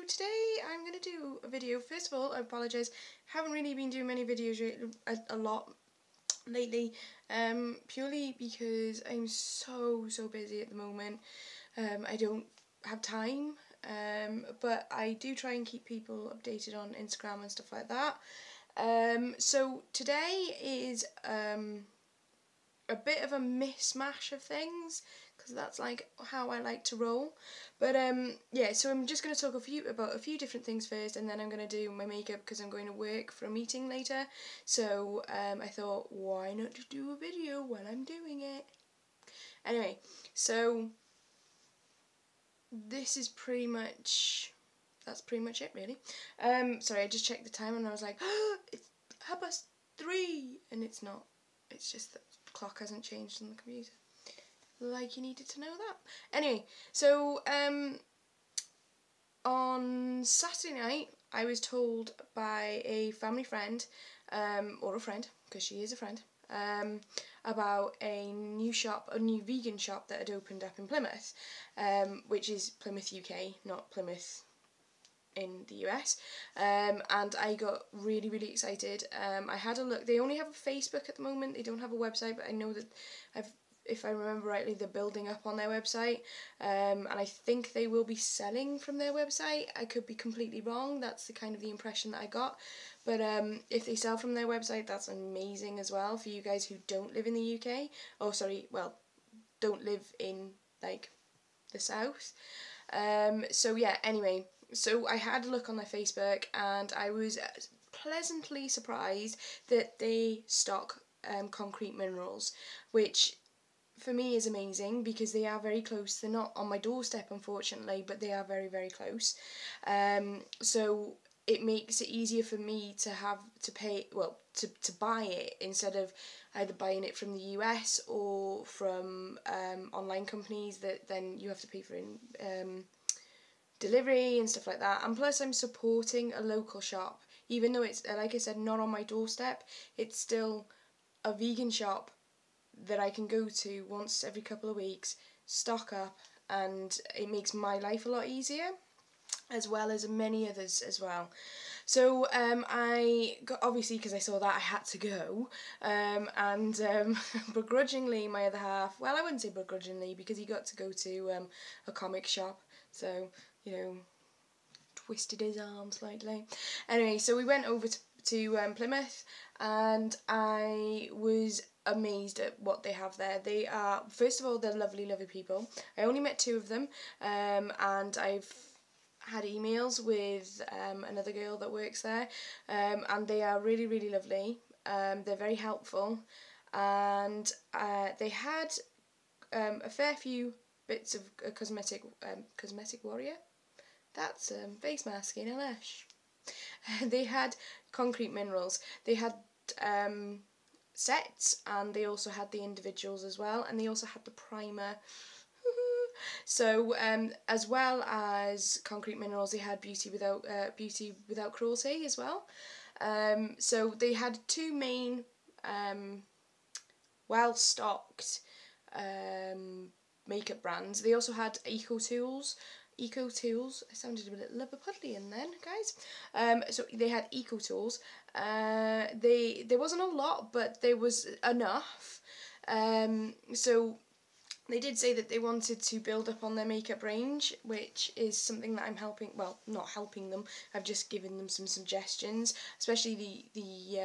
So today I'm going to do a video. First of all, I apologise, haven't really been doing many videos a lot lately, purely because I'm so busy at the moment. I don't have time, but I do try and keep people updated on Instagram and stuff like that. So today is a bit of a mishmash of things, because that's like how I like to roll. But yeah, so I'm just going to talk about a few different things first, and then I'm going to do my makeup because I'm going to work for a meeting later. So I thought, why not just do a video while I'm doing it? Anyway, so this is that's pretty much it really. Sorry, I just checked the time and I was like, oh, it's 3:30, and it's not. It's just that the clock hasn't changed on the computer. Like you needed to know that. Anyway, so on Saturday night I was told by a family friend, or a friend, because she is a friend, about a new vegan shop that had opened up in Plymouth, which is Plymouth UK, not Plymouth in the US, and I got really excited. I had a look. They only have a Facebook at the moment, they don't have a website, but I know that if I remember rightly, they're building up on their website, and I think they will be selling from their website. I could be completely wrong, that's the kind of the impression that I got, but if they sell from their website, that's amazing as well for you guys who don't live in the UK, or sorry, well, don't live in like the south. So yeah, anyway, so I had a look on their Facebook and I was pleasantly surprised that they stock concrete minerals, which for me is amazing because they are very close. They're not on my doorstep, unfortunately, but they are very close. So it makes it easier for me to buy it, instead of either buying it from the US or from online companies that then you have to pay for delivery and stuff like that. And plus I'm supporting a local shop, even though it's, like I said, not on my doorstep. It's still a vegan shop that I can go to once every couple of weeks, stock up, and it makes my life a lot easier, as well as many others as well. So I got, obviously because I saw that I had to go, and begrudgingly my other half, well, I wouldn't say begrudgingly because he got to go to a comic shop, so you know, twisted his arm slightly. Anyway, so we went over to Plymouth, and I was amazed at what they have there. They are, first of all, they're lovely people. I only met 2 of them, and I've had emails with another girl that works there, and they are really lovely. They're very helpful, and they had a fair few bits of cosmetic warrior. That's face mask in Elish. They had concrete minerals. They had sets, and they also had the individuals as well, and they also had the primer. So as well as concrete minerals, they had beauty without cruelty as well. So they had 2 main well stocked makeup brands. They also had Eco Tools. I sounded a bit Liverpudlian then, guys. So they had Eco Tools. There wasn't a lot, but there was enough. So they did say that they wanted to build up on their makeup range, which is something that I'm helping, well, not helping them, I've just given them some suggestions, especially the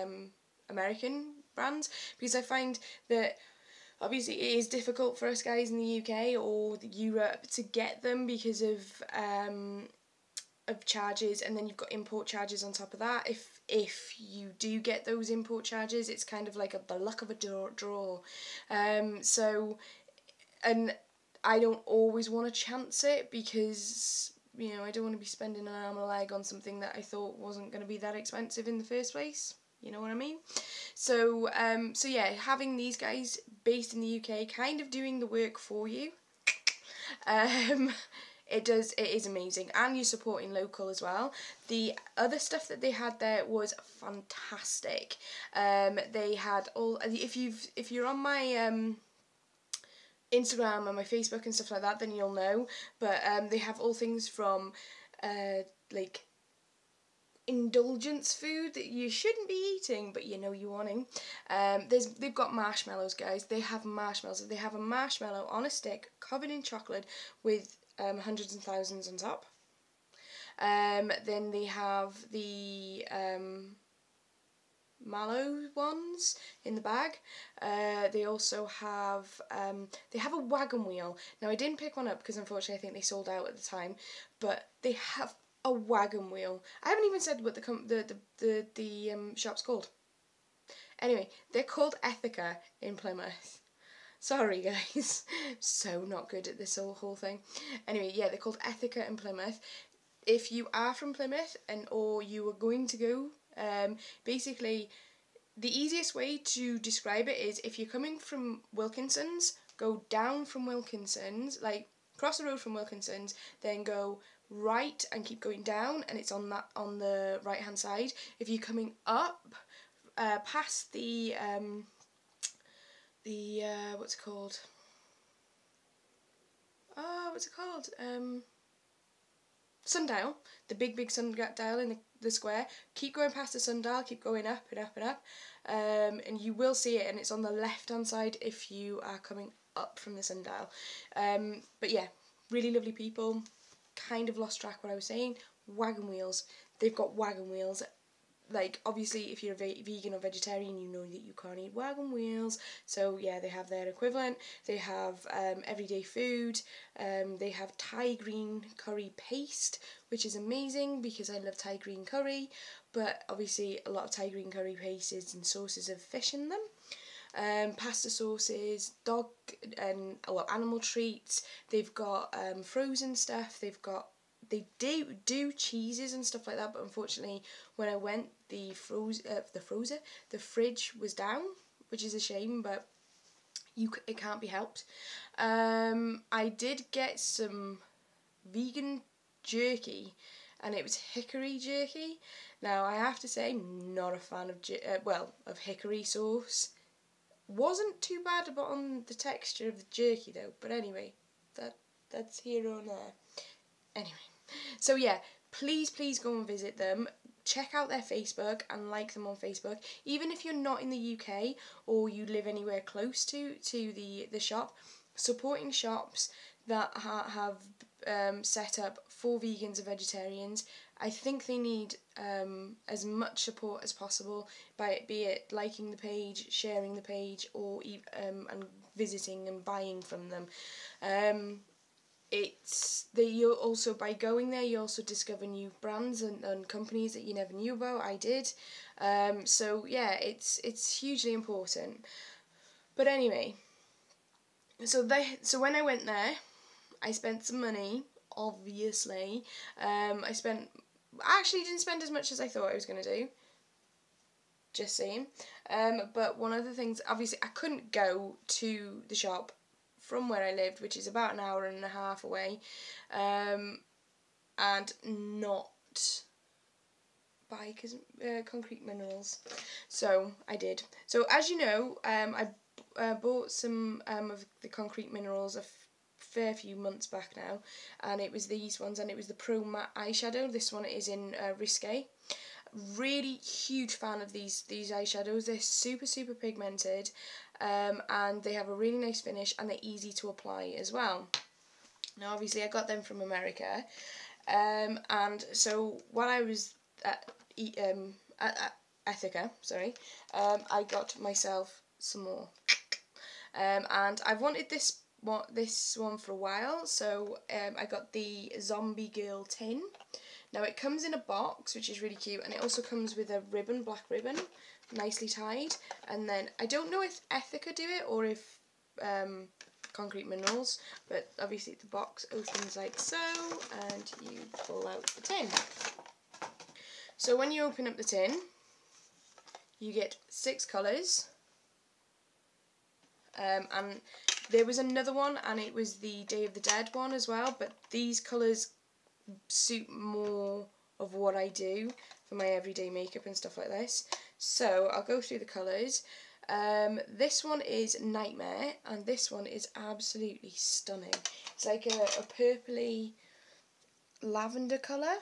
American brands, because I find that obviously it is difficult for us guys in the UK or Europe to get them because of charges, and then you've got import charges on top of that. If you do get those import charges, it's kind of like the luck of a draw. So, and I don't always want to chance it because, you know, I don't want to be spending an arm and a leg on something that I thought wasn't going to be that expensive in the first place. You know what I mean? So, so yeah, having these guys based in the UK kind of doing the work for you, it is amazing, and you're supporting local as well. The other stuff that they had there was fantastic. They had all, if you're on my Instagram and my Facebook and stuff like that, then you'll know, but they have all things from like indulgence food that you shouldn't be eating, but you know you're wanting. They've got marshmallows, guys. They have marshmallows. They have a marshmallow on a stick covered in chocolate with hundreds and thousands on top. Then they have the mallow ones in the bag. They also have they have a wagon wheel. Now I didn't pick one up because unfortunately I think they sold out at the time, but they have a wagon wheel. I haven't even said what the shop's called. Anyway, they're called Ethica in Plymouth. Sorry guys, so not good at this whole thing. Anyway, yeah, they're called Ethica in Plymouth. If you are from Plymouth or you are going to go, basically the easiest way to describe it is if you're coming from Wilkinson's, go down from Wilkinson's, like cross the road from Wilkinson's, then go right and keep going down, and it's on the right hand side. If you're coming up past the what's it called? Oh, what's it called? Sundial, the big sundial in the square. Keep going past the sundial, keep going up and up and up, and you will see it, and it's on the left hand side if you are coming up from the sundial. But yeah, really lovely people. Kind of lost track what I was saying. Wagon wheels. They've got wagon wheels. Like, obviously, if you're a vegan or vegetarian, you know that you can't eat wagon wheels. So, yeah, they have their equivalent. They have everyday food. They have Thai green curry paste, which is amazing because I love Thai green curry. But, obviously, a lot of Thai green curry pastes and sauces have fish in them. Pasta sauces, dog and animal treats. They've got frozen stuff. They do cheeses and stuff like that, but unfortunately when I went, the fridge was down, which is a shame, but it can't be helped. I did get some vegan jerky, and it was hickory jerky. Now I have to say, not a fan of hickory sauce. Wasn't too bad on the texture of the jerky though, but anyway, that's here or there. Anyway, so yeah, please go and visit them. Check out their Facebook and like them on Facebook. Even if you're not in the UK or you live anywhere close to the shop, supporting shops that have set up for vegans and vegetarians, I think they need as much support as possible, be it liking the page, sharing the page, or and visiting and buying from them. You'll also, by going there, you also discover new brands and companies that you never knew about. I did. So yeah, it's hugely important. But anyway, so when I went there, I spent some money, obviously. I actually didn't spend as much as I thought I was going to do. Just saying. But one of the things, obviously, I couldn't go to the shop from where I lived, which is about an hour and a half away, and not buy concrete minerals. So I did. So as you know, I bought some of the concrete minerals a fair few months back now, and it was these ones, and it was the Pro Matte eyeshadow. This one is in Risque. Really huge fan of these eyeshadows. They're super pigmented, and they have a really nice finish, and they're easy to apply as well. Now obviously I got them from America, and so while I was at Ethica, I got myself some more, and I've wanted this one for a while, so I got the Zombie Girl tin. Now it comes in a box, which is really cute, and it also comes with a black ribbon, nicely tied. And then I don't know if Ethica do it or if Concrete Minerals, but obviously the box opens like so, and you pull out the tin. So when you open up the tin, you get 6 colours, and there was another one, and it was the Day of the Dead one as well, but these colours suit more of what I do for my everyday makeup and stuff like this. So I'll go through the colours. This one is Nightmare, and this one is absolutely stunning. It's like a purpley, lavender colour.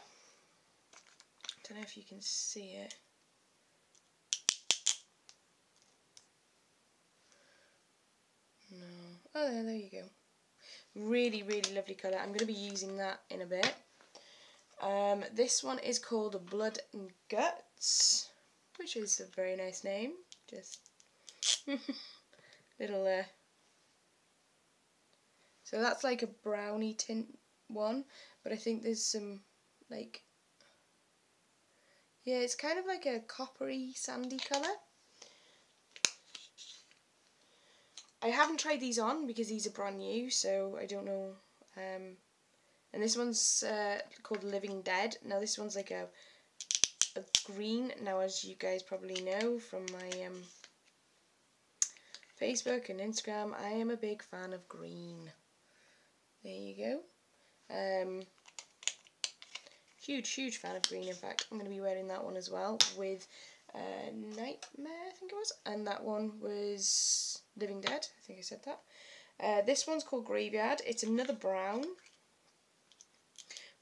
Don't know if you can see it. No. Oh, there you go. Really, really lovely colour. I'm going to be using that in a bit. This one is called Blood and Guts, which is a very nice name. Just little. So that's like a brownie tint one, but I think there's some like. Yeah, it's kind of like a coppery, sandy colour. I haven't tried these on because these are brand new, so I don't know. And this one's called Living Dead. Now this one's like a green. Now, as you guys probably know from my Facebook and Instagram, I am a big fan of green. There you go. Huge fan of green. In fact, I'm going to be wearing that one as well with Nightmare, I think it was, and that one was Living Dead. I think I said that. This one's called Graveyard. It's another brown,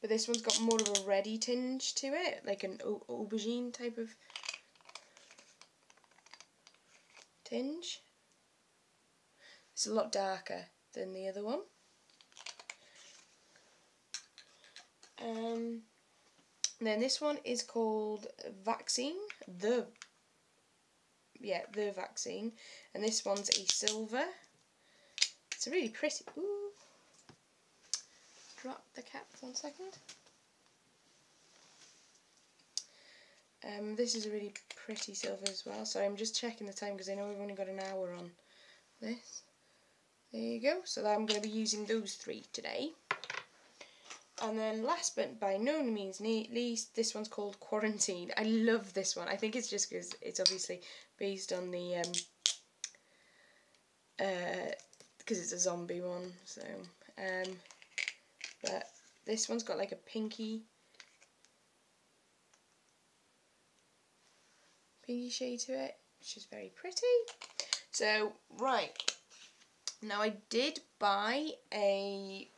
but this one's got more of a reddy tinge to it, like an aubergine type of tinge. It's a lot darker than the other one. Then this one is called Vaccine, the Vaccine, and this one's a silver. It's a really pretty. Ooh, drop the cap 1 second. This is a really pretty silver as well. So I'm just checking the time because I know we've only got an hour on this. There you go. So I'm going to be using those 3 today. And then last but by no means least, this one's called Quarantine. I love this one. I think it's just because it's obviously based on the because it's a zombie one. So but this one's got like a pinky shade to it, which is very pretty. So right now, I did buy a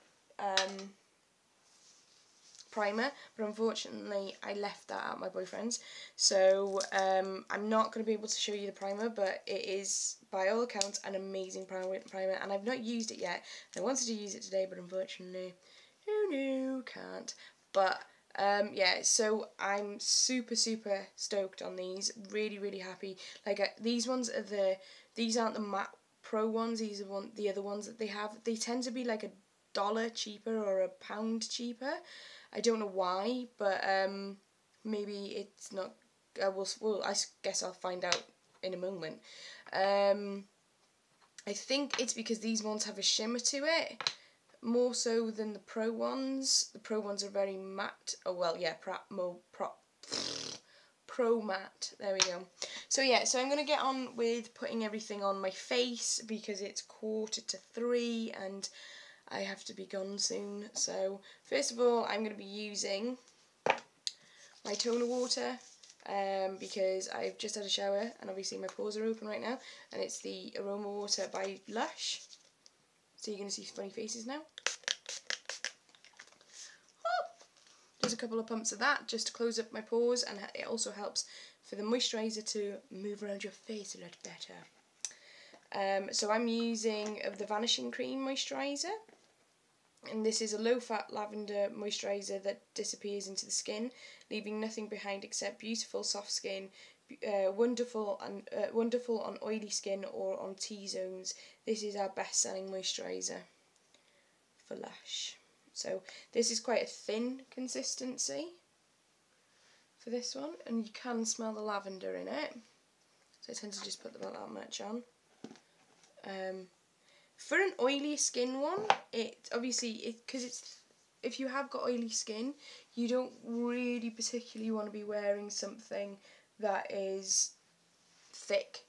primer, but unfortunately I left that at my boyfriend's, so I'm not going to be able to show you the primer, but it is by all accounts an amazing primer, and I've not used it yet. I wanted to use it today, but unfortunately, who knew, can't. But yeah, so I'm super stoked on these. Really happy. Like these ones are these aren't the matte pro ones. These are the other ones that they have. They tend to be like $1 cheaper or £1 cheaper. I don't know why, but maybe it's not. I guess I'll find out in a moment. I think it's because these ones have a shimmer to it, more so than the pro ones. The pro ones are very matte. Oh well, yeah, pro matte. There we go. So yeah, so I'm gonna get on with putting everything on my face because it's 2:45 and I have to be gone soon. So first of all, I'm going to be using my toner water because I've just had a shower and obviously my pores are open right now, and it's the Aroma Water by Lush. So you're going to see funny faces now. Just a couple of pumps of that just to close up my pores, and it also helps for the moisturiser to move around your face a lot better. So I'm using the Vanishing Cream Moisturiser. And this is a low-fat lavender moisturiser that disappears into the skin, leaving nothing behind except beautiful soft skin, wonderful on oily skin or on T-zones. This is our best-selling moisturiser for Lush. So this is quite a thin consistency for this one, and you can smell the lavender in it. So I tend to just put about that much on. For an oily skin one, if you have got oily skin, you don't really particularly want to be wearing something that is thick,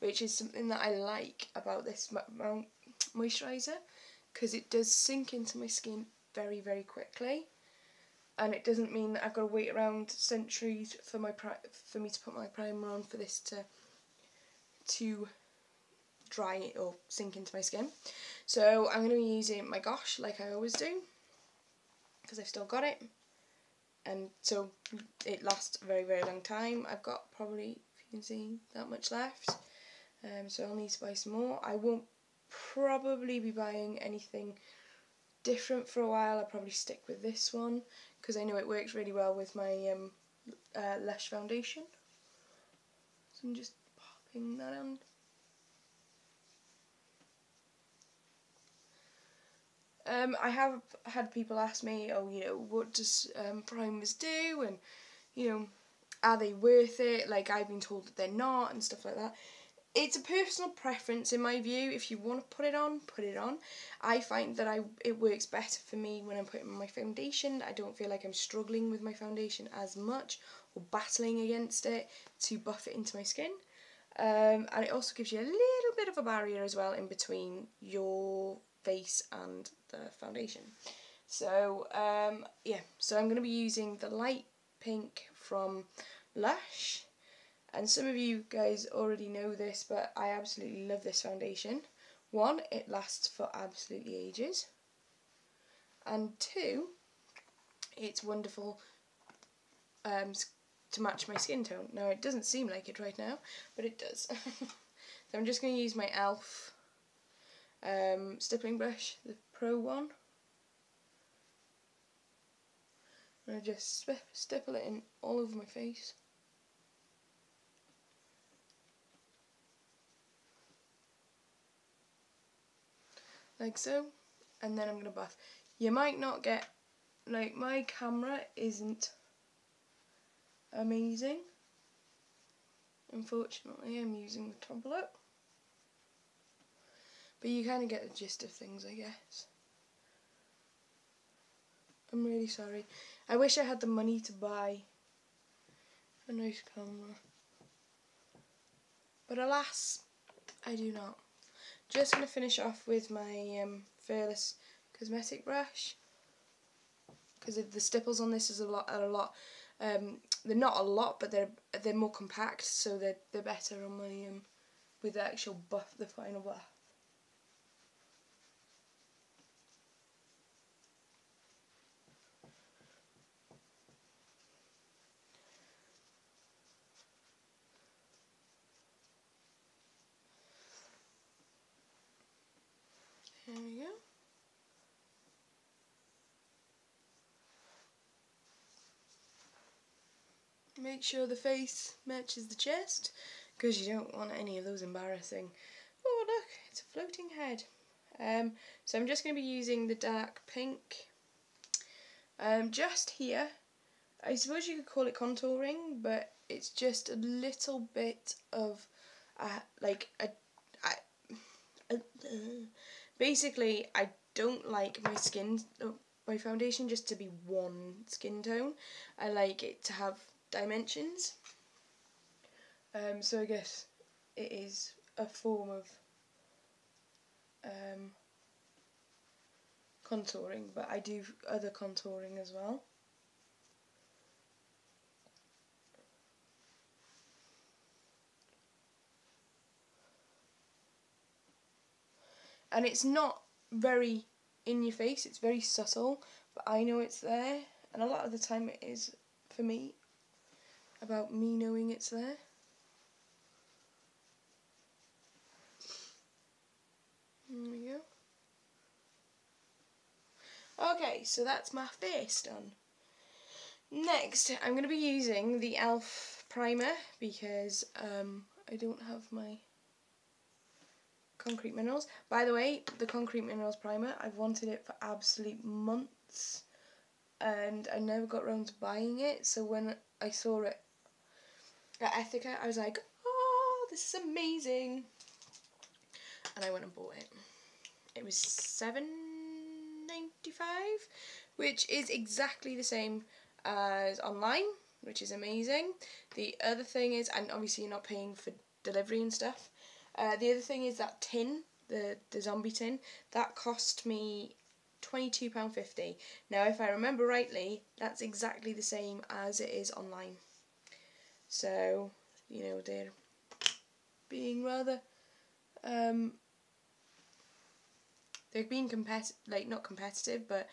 which is something that I like about this moisturiser, because it does sink into my skin very quickly, and it doesn't mean that I've got to wait around centuries for me to put my primer on for this to dry it or sink into my skin. So I'm going to be using my Gosh like I always do. because I've still got it, and so it lasts a very, very long time. I've got probably, if you can see, that much left, so I'll need to buy some more. I won't probably be buying anything different for a while. I'll probably stick with this one because I know it works really well with my Lush foundation. So I'm just popping that on. I have had people ask me, oh, you know, what does primers do, and, you know, are they worth it? Like, I've been told that they're not and stuff like that. It's a personal preference in my view. If you want to put it on, put it on. I find that it works better for me when I'm putting on my foundation. I don't feel like I'm struggling with my foundation as much or battling against it to buff it into my skin. And it also gives you a little bit of a barrier as well in between your face and the foundation. So yeah, so I'm going to be using the light pink from Lush, and some of you guys already know this, but I absolutely love this foundation. One, it lasts for absolutely ages, and two, it's wonderful to match my skin tone. Now, it doesn't seem like it right now, but it does. So I'm just going to use my e.l.f. Stippling brush, the Pro one. And I just stipple it in all over my face. Like so. And then I'm going to buff. You might not get, like, my camera isn't amazing. Unfortunately, I'm using the tablet. But you kind of get the gist of things, I guess. I'm really sorry. I wish I had the money to buy a nice camera. But alas, I do not. Just going to finish off with my Fearless cosmetic brush. Because the stipples on this are a lot. They're not a lot, but they're more compact, so they're better on my with the actual buff, the final buff. There we go. Make sure the face matches the chest, because you don't want any of those embarrassing, oh look, it's a floating head. So I'm just going to be using the dark pink just here. I suppose you could call it contouring, but it's just a little bit of basically I don't like my foundation just to be one skin tone. I like it to have dimensions. So I guess it is a form of contouring, but I do other contouring as well. And it's not very in your face, it's very subtle, but I know it's there, and a lot of the time it is, for me, about me knowing it's there. There we go. Okay, so that's my face done. Next, I'm going to be using the e.l.f. primer, because I don't have my Concrete Minerals. By the way, the Concrete Minerals primer, I've wanted it for absolute months, and I never got around to buying it, so when I saw it at Ethica, I was like, oh, this is amazing, and I went and bought it. It was $7.95, which is exactly the same as online, which is amazing. The other thing is, and obviously you're not paying for delivery and stuff, the other thing is that tin, the zombie tin, that cost me £22.50. Now, if I remember rightly, that's exactly the same as it is online. So, you know, they're being rather, they're being not competitive, but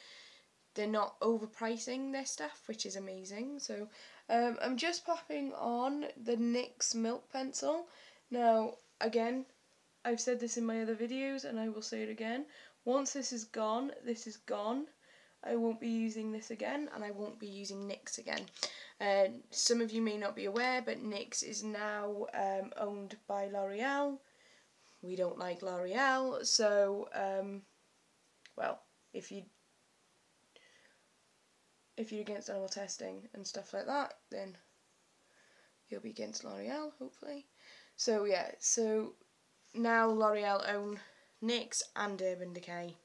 they're not overpricing their stuff, which is amazing. So I'm just popping on the NYX Milk Pencil. Now, again, I've said this in my other videos and I will say it again. Once this is gone, this is gone. I won't be using this again, and I won't be using NYX again. Some of you may not be aware, but NYX is now owned by L'Oreal. We don't like L'Oreal, so, well, if you're against animal testing and stuff like that, then you'll be against L'Oreal, hopefully. So yeah, so now L'Oreal own NYX and Urban Decay.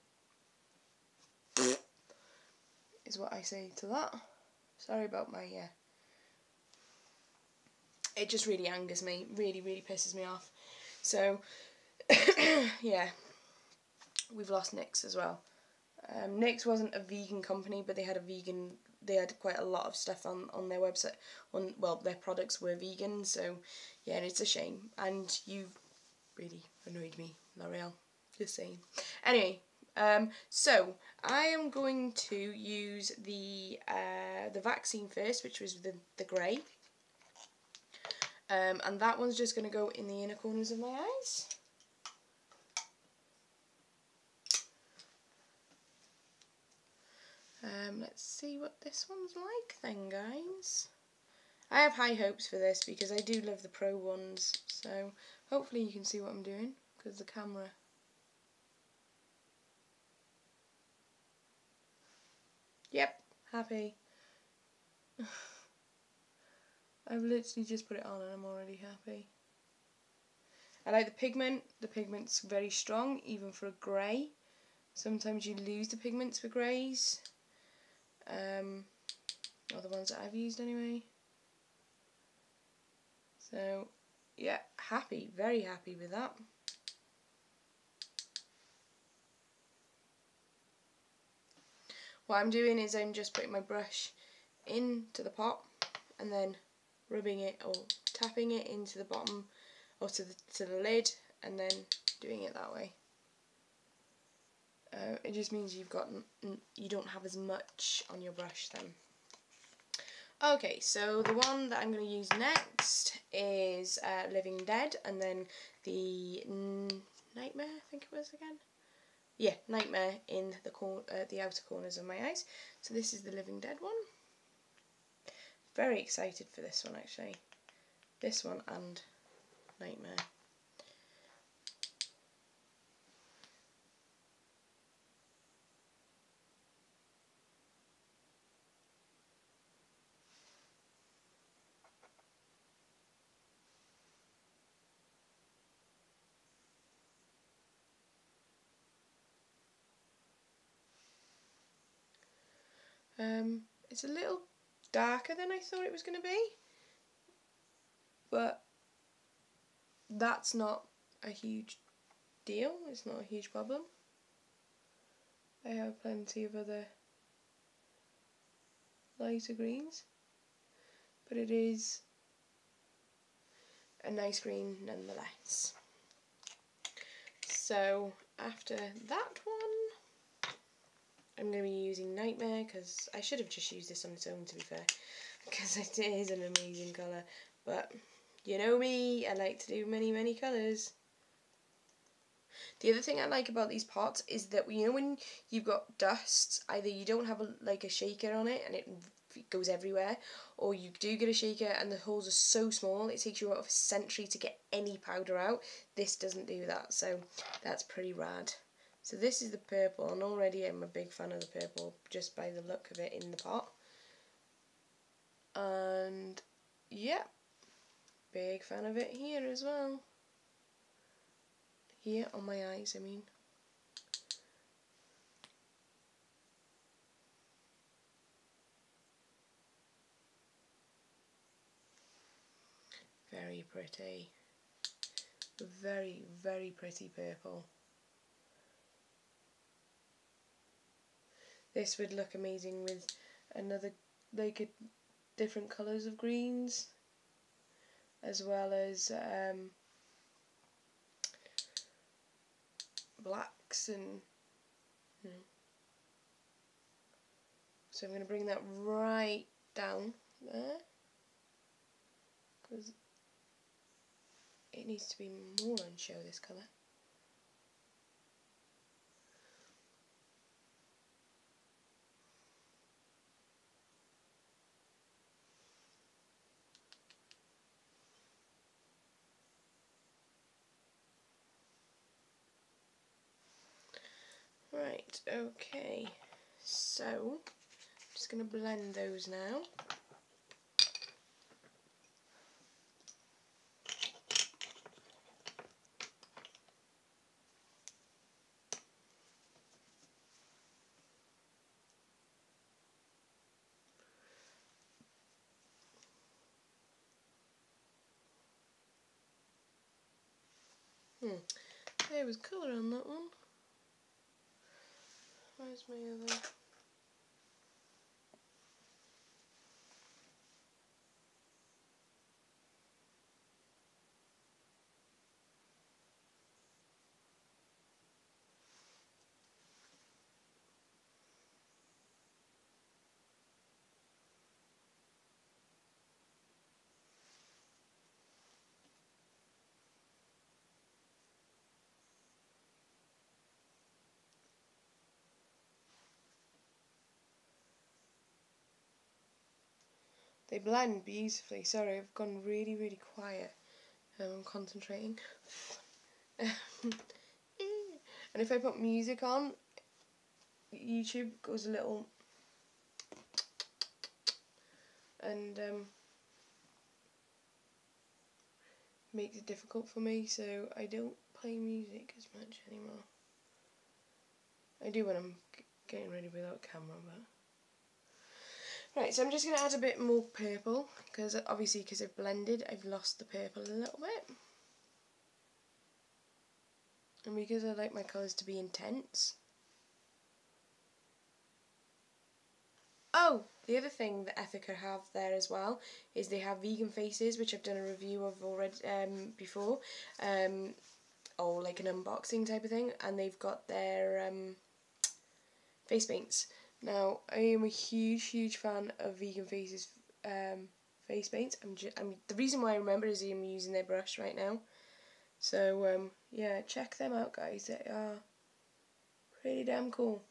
Is what I say to that. Sorry about my, it just really angers me, really pisses me off. So, yeah, we've lost NYX as well. NYX wasn't a vegan company, but they had quite a lot of stuff on their website. Well, their products were vegan, so yeah, it's a shame. And you really annoyed me, L'Oreal. Just saying. Anyway, so I am going to use the vaccine first, which was the grey. And that one's just going to go in the inner corners of my eyes. Let's see what this one's like then, guys. I have high hopes for this because I do love the pro ones, so hopefully you can see what I'm doing, because the camera... Yep, happy. I've literally just put it on and I'm already happy. I like the pigment. The pigment's very strong, even for a grey. Sometimes you lose the pigments for greys. Or the ones that I've used anyway. So, yeah, happy. Very happy with that. What I'm doing is I'm just putting my brush into the pot and then rubbing it or tapping it into the bottom or to the lid and then doing it that way. It just means you don't have as much on your brush then. Okay, so the one that I'm going to use next is Living Dead, and then the Nightmare, I think it was again. Yeah, Nightmare in the outer corners of my eyes. So this is the Living Dead one. Very excited for this one actually. This one and Nightmare. It's a little darker than I thought it was going to be, but that's not a huge deal. It's not a huge problem. I have plenty of other lighter greens, but it is a nice green nonetheless. So after that one, I'm going to be using Nightmare, because I should have just used this on its own, to be fair, because it is an amazing colour, but you know me, I like to do many colours. The other thing I like about these pots is that, you know, when you've got dust, either you don't have a shaker on it and it goes everywhere, or you do get a shaker and the holes are so small it takes you about a century to get any powder out. This doesn't do that, so that's pretty rad. So this is the purple, and already I'm a big fan of the purple just by the look of it in the pot. And yeah, big fan of it here as well. Here on my eyes, I mean. Very pretty. Very pretty purple. This would look amazing with another, different colours of greens, as well as blacks and, you know. So I'm going to bring that right down there, because it needs to be more on show, this colour. Right, okay, so I'm just going to blend those now. There was colour on that one. Where's my other? They blend beautifully. Sorry, I've gone really quiet. I'm concentrating. And if I put music on, YouTube goes a little, and makes it difficult for me, so I don't play music as much anymore. I do when I'm getting ready without camera, but... Right, so I'm just going to add a bit more purple, because obviously because I've blended, I've lost the purple a little bit. And because I like my colours to be intense. Oh, the other thing that Ethica have there as well is they have vegan faces, which I've done a review of already before, or like an unboxing type of thing, and they've got their face paints. Now, I am a huge fan of vegan faces face paints. The reason why I remember is I'm using their brush right now. So yeah, check them out, guys. They are pretty damn cool.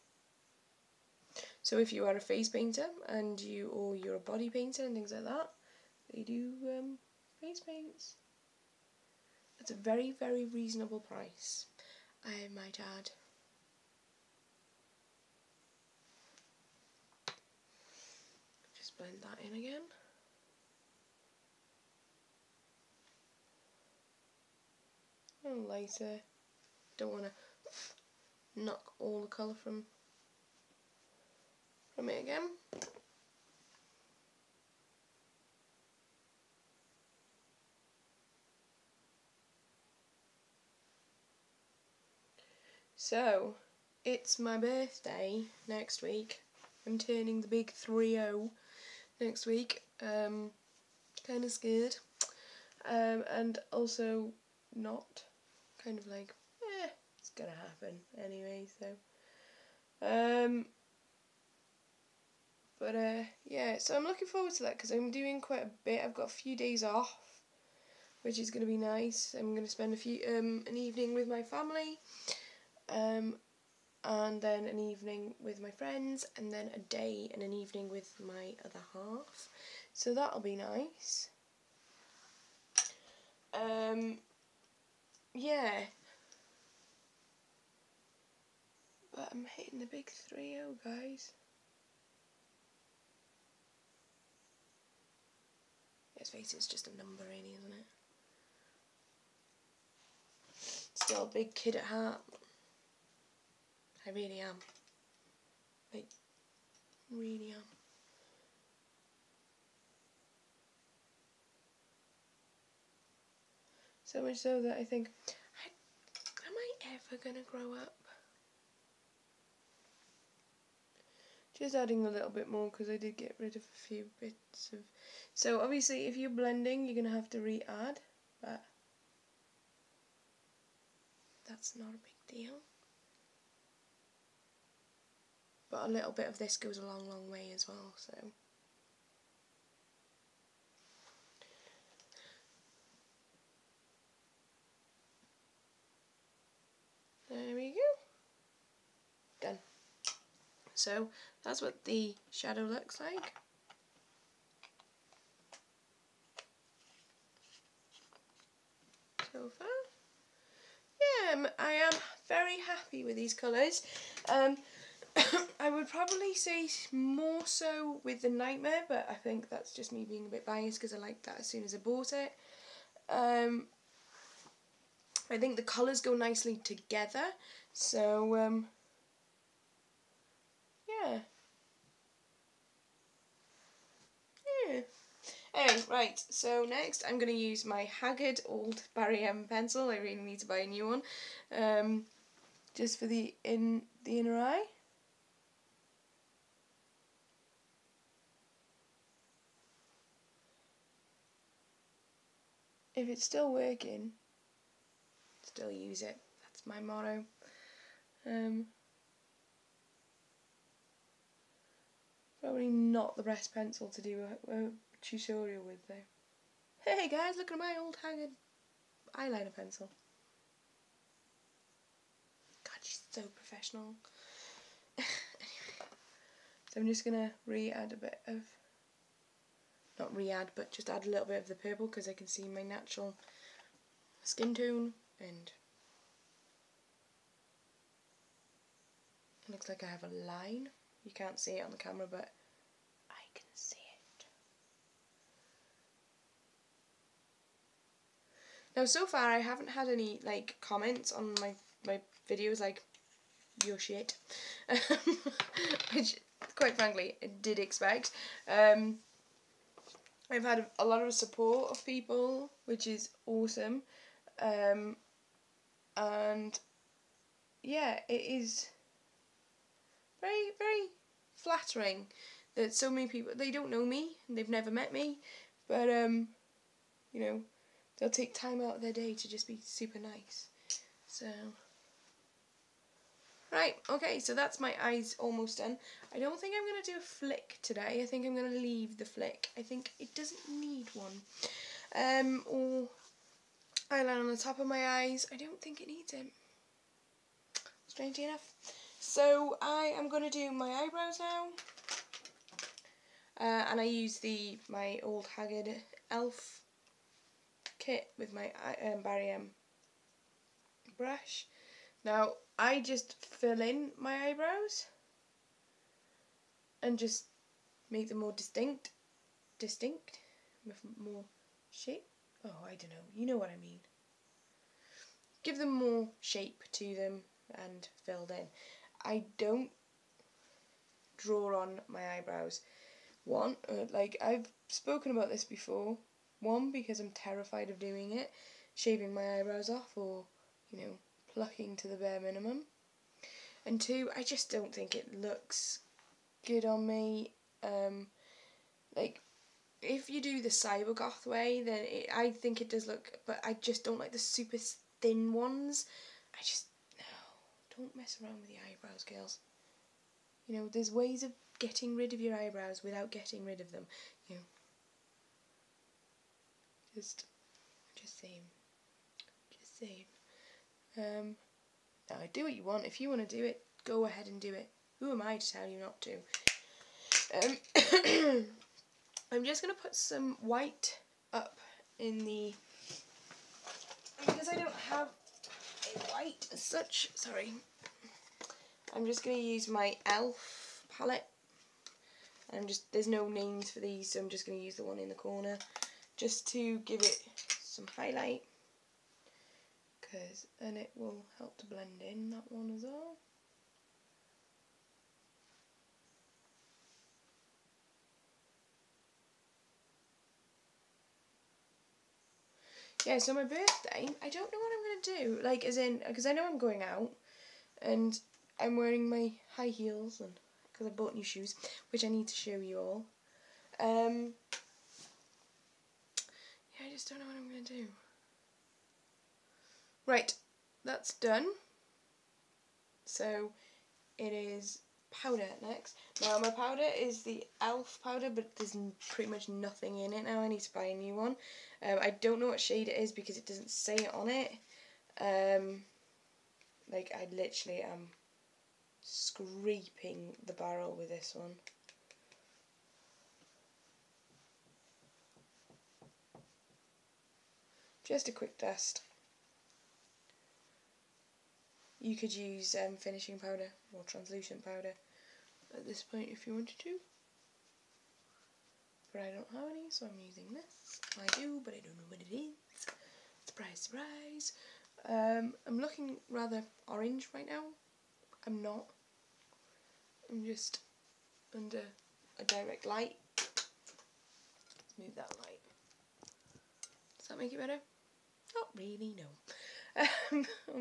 So if you are a face painter and you're a body painter and things like that, they do face paints. It's a very reasonable price, I might add. Just blend that in again. A little lighter. Don't want to knock all the colour from it again. So, it's my birthday next week. I'm turning the big 3-0 next week. Kind of scared. And also not. Kind of like, it's gonna happen anyway, so. Yeah, so I'm looking forward to that because I'm doing quite a bit. I've got a few days off, which is going to be nice. I'm going to spend an evening with my family, and then an evening with my friends, and then a day and an evening with my other half. So that'll be nice. Yeah. But I'm hitting the big 3-0, guys. Let's face it, it's just a number, really, isn't it? Still a big kid at heart. I really am. Like, really am. So much so that I think, am I ever going to grow up? Just adding a little bit more because I did get rid of a few bits of... So obviously if you're blending, you're going to have to re-add, but that's not a big deal. but a little bit of this goes a long, long way as well, so. There we go. Done. So that's what the shadow looks like. So far. Yeah, I am very happy with these colours. I would probably say more so with the Nightmare, but I think that's just me being a bit biased because I liked that as soon as I bought it. I think the colours go nicely together, so yeah. Anyway, right, so next I'm going to use my haggard old Barry M pencil. I really need to buy a new one, just for the inner eye. If it's still working, still use it. That's my motto. Probably not the best pencil to do a tutorial with though. Hey guys, look at my old haggard eyeliner pencil. God, she's so professional. Anyway, so I'm just gonna re-add a bit of, not re-add, but just add a little bit of the purple because I can see my natural skin tone, and it looks like I have a line. You can't see it on the camera, but I can see it. Now, so far I haven't had any like comments on my videos like, "You're shit," which quite frankly I did expect. I've had a lot of support of people, which is awesome, and yeah, it is very, very flattering that so many people, they don't know me, they've never met me, but you know, they'll take time out of their day to just be super nice. So right, okay, so that's my eyes almost done. I don't think I'm going to do a flick today. I think I'm going to leave the flick. I think it doesn't need one. Or eyeliner on the top of my eyes. I don't think it needs it. Strangely enough. So I am going to do my eyebrows now. And I use my old Haggard Elf kit with my Barry M brush. Now, I just fill in my eyebrows and just make them more distinct, with more shape. Oh, I don't know, you know what I mean. Give them more shape to them and filled in. I don't draw on my eyebrows. One, like I've spoken about this before. One, because I'm terrified of doing it, shaving my eyebrows off, or, you know, plucking to the bare minimum. And two, I just don't think it looks good on me. Like, if you do the cybergoth way, then I think it does look, but I just don't like the super thin ones. No, don't mess around with the eyebrows, girls. You know, there's ways of getting rid of your eyebrows without getting rid of them. You know, just saying. Now, do what you want. If you want to do it, go ahead and do it. Who am I to tell you not to? I'm just going to put some white up in the, because I don't have a white as such, sorry. I'm just going to use my Elf palette. There's no names for these, so I'm just going to use the one in the corner just to give it some highlight, and it will help to blend in that one as well. Yeah, so my birthday, I don't know what I'm going to do, like, as in, because I know I'm going out, and I'm wearing my high heels, and because I bought new shoes, which I need to show you all. Yeah, I just don't know what I'm going to do. Right, that's done. So it is powder next. Now my powder is the e.l.f. powder, but there's pretty much nothing in it now. I need to buy a new one. I don't know what shade it is because it doesn't say it on it. Like I literally am scraping the barrel with this one. Just a quick dust. You could use finishing powder or translucent powder at this point if you wanted to. But I don't have any, so I'm using this. I do, but I don't know what it is. Surprise, surprise. I'm looking rather orange right now. I'm not. I'm just under a direct light. Let's move that light. Does that make it better? Not really, no.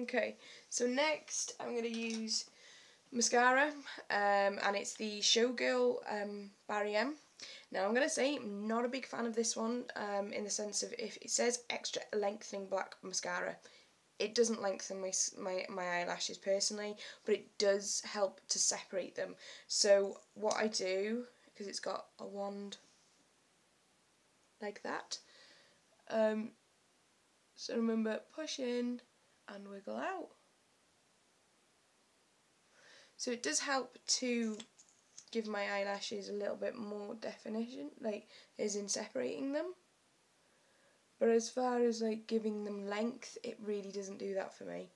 Okay, so next I'm going to use mascara, and it's the Showgirl Barry M. Now I'm going to say I'm not a big fan of this one, in the sense of if it says extra lengthening black mascara. It doesn't lengthen my eyelashes personally, but it does help to separate them. So what I do, because it's got a wand like that, so remember, push in and wiggle out. So it does help to give my eyelashes a little bit more definition, like as in separating them. But as far as like giving them length, it really doesn't do that for me.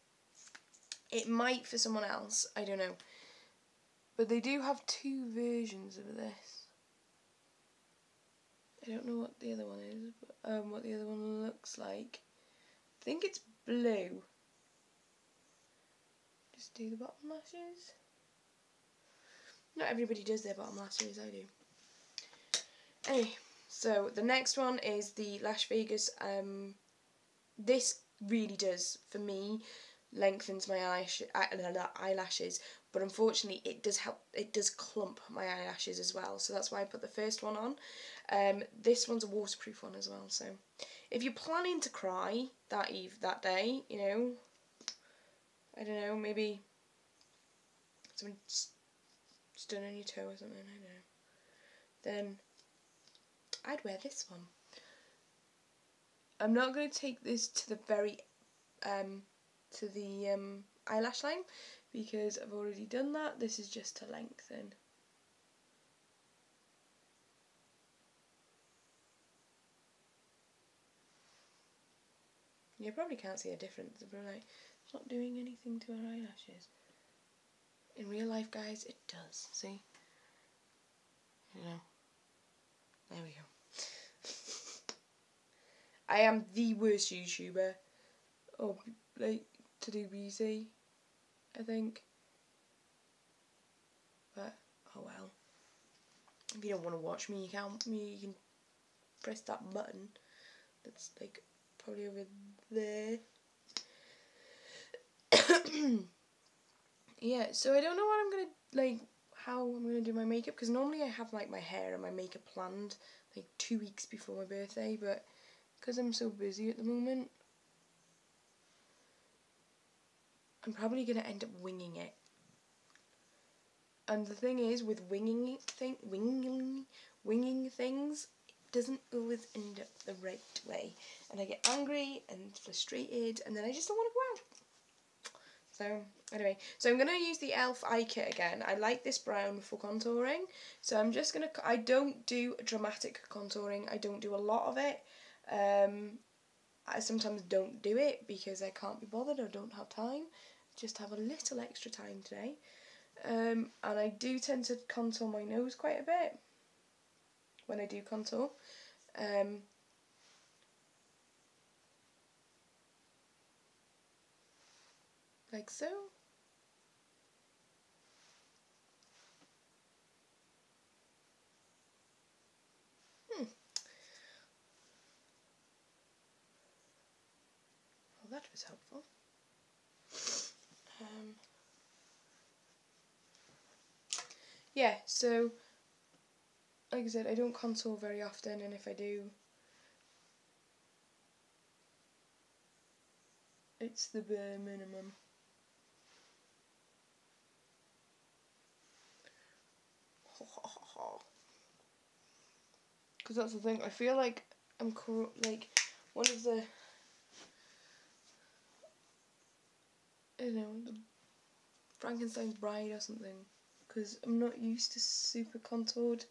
It might for someone else, I don't know. But they do have two versions of this. I don't know what the other one is, but what the other one looks like. I think it's blue. Just do the bottom lashes. Not everybody does their bottom lashes, I do. Anyway, so the next one is the Lash Vegas. This really does, for me, lengthens my eyelashes, but unfortunately it does help, it does clump my eyelashes as well, so that's why I put the first one on. This one's a waterproof one as well, so if you're planning to cry that day, you know, I don't know, maybe someone stood on your toe or something, I don't know, then I'd wear this one. I'm not going to take this to the very eyelash line because I've already done that. This is just to lengthen. You probably can't see a difference, but like, it's not doing anything to our eyelashes. In real life, guys, it does. See? You know. There we go. I am the worst YouTuber, or like, to do beauty, I think. But oh well. If you don't want to watch me, you can press that button. That's like probably over there. Yeah, so I don't know what I'm gonna like, how I'm gonna do my makeup, because normally I have like my hair and my makeup planned like 2 weeks before my birthday, but because I'm so busy at the moment, I'm probably gonna end up winging it. And the thing is, with winging things, it doesn't always end up the right way, and I get angry and frustrated, and then I just don't want to go out. So anyway, so I'm going to use the e.l.f. eye kit again. I like this brown for contouring, so I'm just going to, I don't do dramatic contouring, I don't do a lot of it. I sometimes don't do it because I can't be bothered or don't have time, just have a little extra time today. And I do tend to contour my nose quite a bit when I do contour. Like so. Well, that was helpful. Yeah, so like I said, I don't contour very often, and if I do, it's the bare minimum. Because that's the thing, I feel like I'm like one of the, I don't know, the Frankenstein's bride or something, because I'm not used to super contoured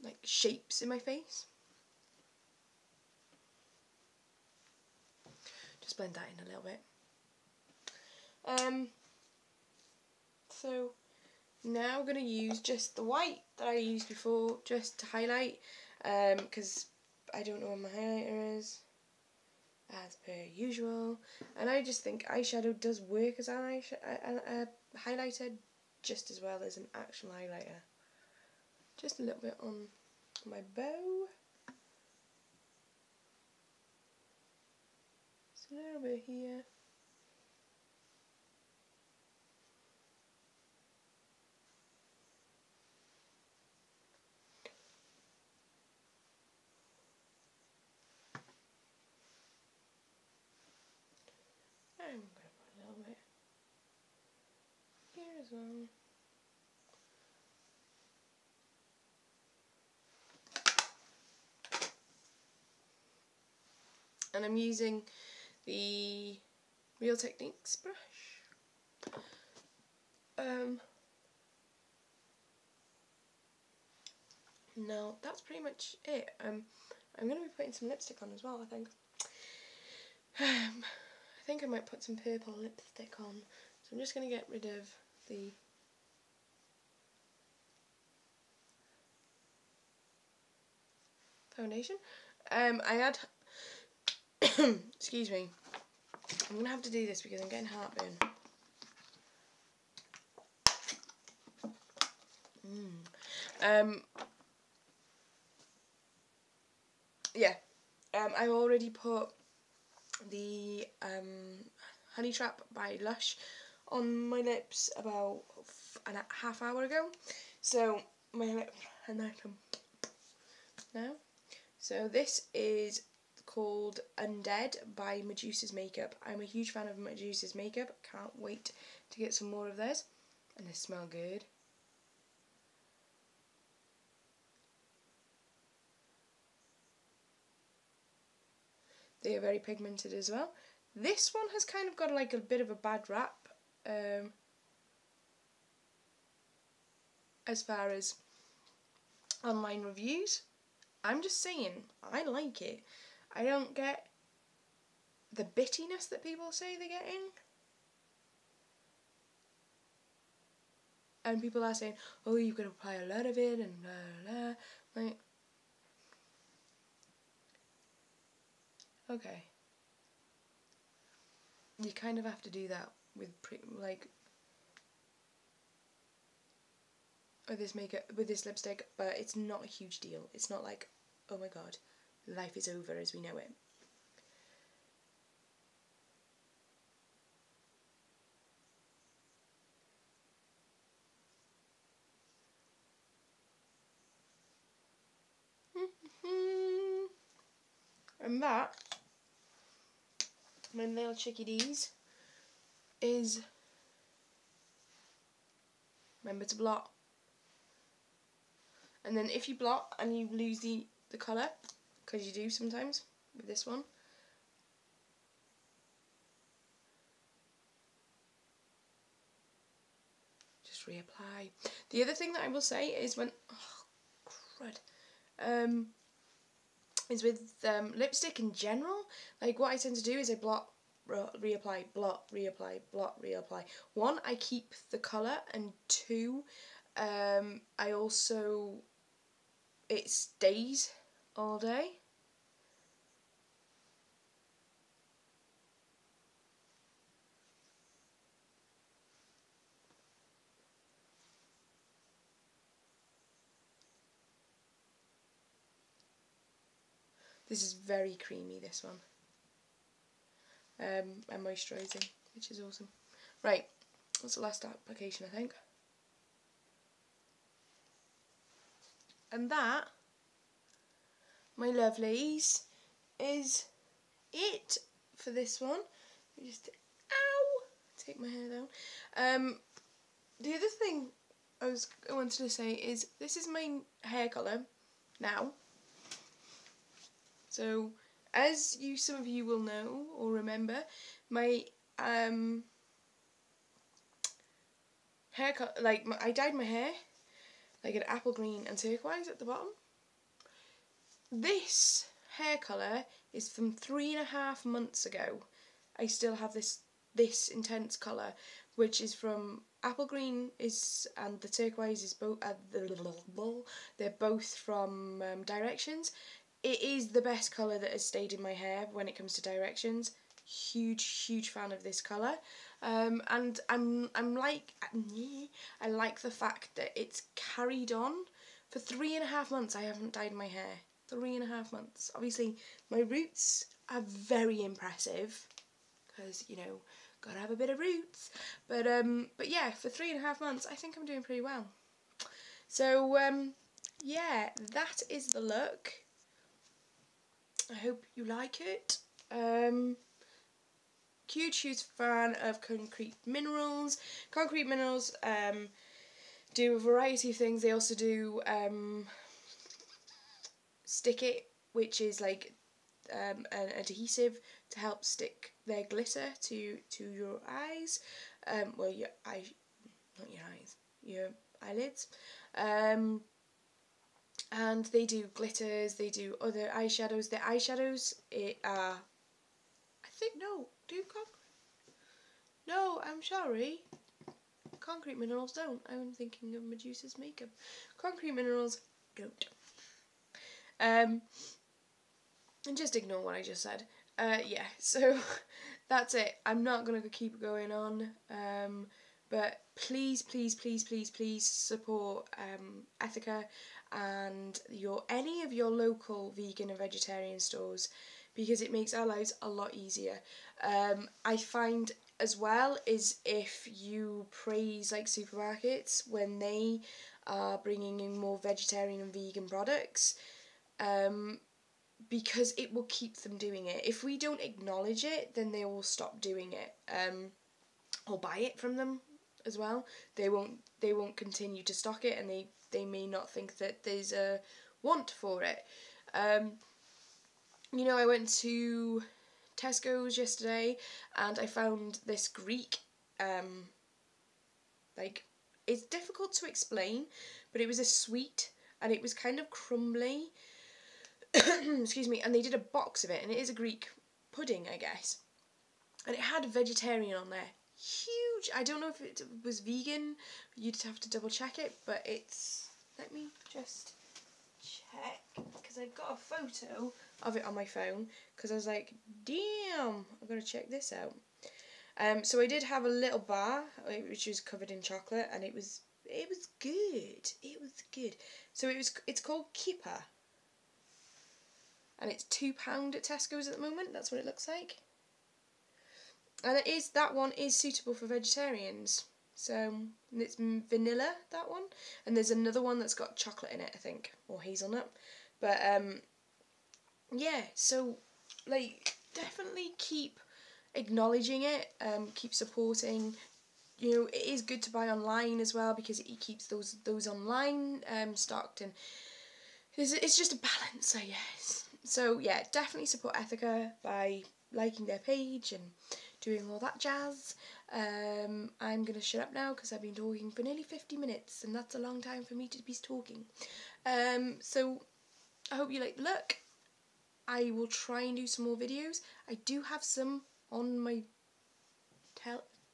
like shapes in my face. Just blend that in a little bit. So now I'm going to use just the white that I used before just to highlight, because I don't know where my highlighter is, as per usual, and I just think eyeshadow does work as a highlighter just as well as an actual highlighter. Just a little bit on my bow, just a little bit here. I'm going to put a little bit here as well. And I'm using the Real Techniques brush. No, that's pretty much it. I'm going to be putting some lipstick on as well, I think. I think I might put some purple lipstick on. So I'm just going to get rid of the foundation. I had, excuse me, I'm going to have to do this because I'm getting heartburn. Yeah, I've already put the Honey Trap by Lush on my lips about a half hour ago. So my lip, and I can now. So this is called Undead by Medusa's Makeup. I'm a huge fan of Medusa's Makeup. Can't wait to get some more of theirs, and they smell good. They are very pigmented as well. This one has kind of got like a bit of a bad rap as far as online reviews. I'm just saying, I like it. I don't get the bittiness that people say they're getting. And people are saying, oh, you've got to apply a lot of it and blah, blah, blah. Like, okay. You kind of have to do that with with this makeup, with this lipstick, but it's not a huge deal. It's not like, oh my god, life is over as we know it. And that, my little chickadees, is remember to blot. And then if you blot and you lose the colour, because you do sometimes with this one, just reapply. The other thing that I will say is when, oh crud, is with lipstick in general, like what I tend to do is I blot, reapply, blot, reapply, blot, reapply. One, I keep the colour, and two, I also, it stays all day. This is very creamy, this one. And moisturising, which is awesome. Right, that's the last application, I think. And that, my lovelies, is it for this one. Just, ow, take my hair down. The other thing I wanted to say is this is my hair colour now. So as some of you will know or remember, my hair I dyed my hair like an apple green and turquoise at the bottom. This hair colour is from 3.5 months ago. I still have this intense colour, which is from apple green and the turquoise is both they're both from Directions. It is the best colour that has stayed in my hair when it comes to Directions. Huge fan of this colour, and I'm like, I like the fact that it's carried on for 3.5 months. I haven't dyed my hair. 3.5 months. Obviously, my roots are very impressive because gotta have a bit of roots. But yeah, for 3.5 months, I think I'm doing pretty well. So yeah, that is the look. I hope you like it. Huge fan of Concrete Minerals. Concrete Minerals do a variety of things. They also do Stick It, which is like an adhesive to help stick their glitter to your eyes. Well, your eye, not your eyes, your eyelids. And they do glitters. They do other eyeshadows. Their eyeshadows are, I think, no, I'm sorry. Concrete Minerals don't. I'm thinking of Medusa's makeup. Concrete Minerals don't. And just ignore what I just said. Yeah, so that's it. I'm not going to keep going on. But please support Ethica and any of your local vegan and vegetarian stores, because it makes our lives a lot easier. I find as well is if you praise like supermarkets when they are bringing in more vegetarian and vegan products, because it will keep them doing it. If we don't acknowledge it, then they will stop doing it, or buy it from them as well. They won't continue to stock it, and they may not think that there's a want for it. I went to Tesco's yesterday and I found this Greek, it's difficult to explain, but it was a sweet and it was kind of crumbly. Excuse me, and they did a box of it, and it is a Greek pudding, I guess. And it had vegetarian on there. Huge. I don't know if it was vegan. You'd have to double check it, but it's... Let me just check, because I've got a photo of it on my phone, because I was like, damn, I've got to check this out. So I did have a little bar, which was covered in chocolate, and it was good. It was good. So it's called Kippa. And it's £2 at Tesco's at the moment. That's what it looks like. And that one is suitable for vegetarians. So it's vanilla, that one. And there's another one that's got chocolate in it, I think, or hazelnut. But yeah, so definitely keep acknowledging it. Keep supporting. It is good to buy online as well, because it keeps those online stocked, and it's just a balance, I guess. So yeah, definitely support Ethica by liking their page and doing all that jazz. I'm going to shut up now because I've been talking for nearly 50 minutes, and that's a long time for me to be talking. So I hope you like the look. I will try and do some more videos. I do have some on my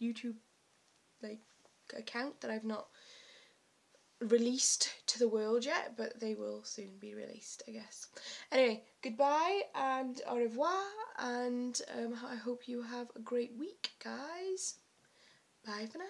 YouTube account that I've not released to the world yet, but they will soon be released, I guess. Anyway, goodbye and au revoir, and I hope you have a great week, guys. Bye for now.